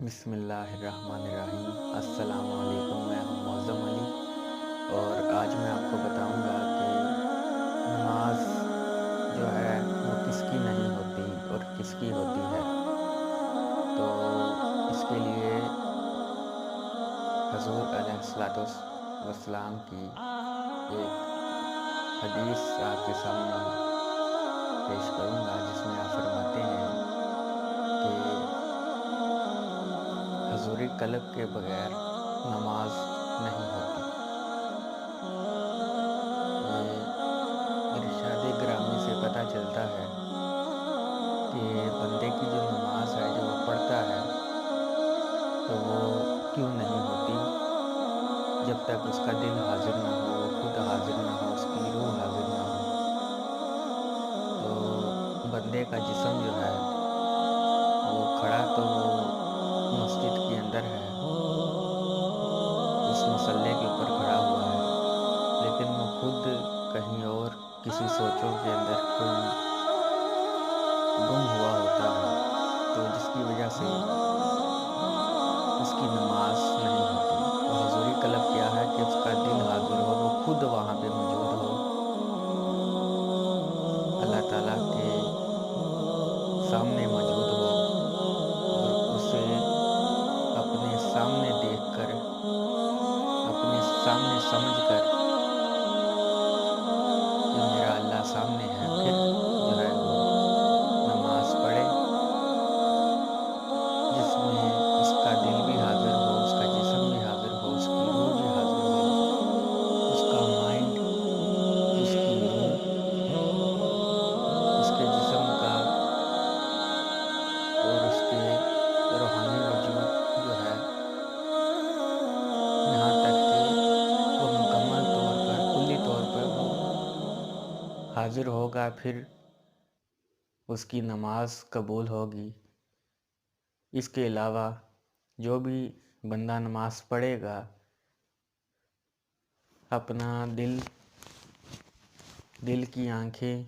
بسم اللہ الرحمن الرحیم۔ السلام علیکم، میں ہوں معظم علی اور آج میں آپ کو بتاؤں گا کہ نماز جو ہے وہ کس کی نہیں ہوتی اور کس کی ہوتی ہے۔ تو اس کے لیے حضور علیہ السلام کی ایک حدیث آپ کے سامنے پیش کروں گا، جس میں آپ فرماتے ہیں کہ حضور قلب کے بغیر نماز نہیں ہوتی۔ یہ ارشاد گرامی سے پتہ چلتا ہے کہ بندے کی جو نماز ہے جو وہ پڑھتا ہے تو وہ کیوں نہیں ہوتی جب تک اس کا دل حاضر نہ ہو، وہ خود حاضر نہ ہو، اس کی روح حاضر نہ ہو۔ تو بندے کا جسم جو ہے وہ کھڑا تو وہ مسجد کے اندر ہے، اس مصلی کے اوپر کھڑا ہوا ہے، لیکن وہ خود کہیں اور کسی سوچوں کے اندر کوئی گم ہوا ہوتا ہے، تو جس کی وجہ سے اس کی نماز نہیں ہوتی۔ تو حضوری قلب کیا ہے کہ اس کا دل حاضر ہو، وہ خود وہاں پہ موجود ہو، اللہ تعالیٰ کے سامنے موجود ہو اور اسے اپنے سامنے دیکھ کر، اپنے سامنے سمجھ کر کہ میرا اللہ سامنے ہے، پھر جو ہے وہ نماز پڑھے، جس میں اس کا دل بھی حاضر ہو، اس کا جسم بھی حاضر ہو، اس کی روح بھی حاضر ہو، اس کا مائنڈ، اس کی روح، اس کے جسم کا اور اس کے روحانی وجود جو ہے، یہاں تک کہ وہ مکمل طور پر، کلی طور پر وہ حاضر ہوگا، پھر اس کی نماز قبول ہوگی۔ اس کے علاوہ جو بھی بندہ نماز پڑھے گا، اپنا دل کی آنکھیں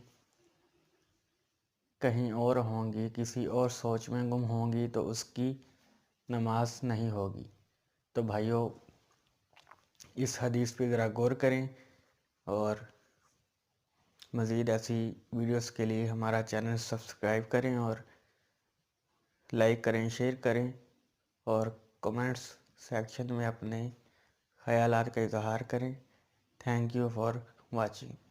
کہیں اور ہوں گی، کسی اور سوچ میں گم ہوں گی، تو اس کی نماز نہیں ہوگی۔ تو بھائیوں، اس حدیث پہ ذرا غور کریں اور مزید ایسی ویڈیوز کے لیے ہمارا چینل سبسکرائب کریں اور لائک کریں، شیئر کریں اور کمنٹس سیکشن میں اپنے خیالات کا اظہار کریں۔ Thank you for watching.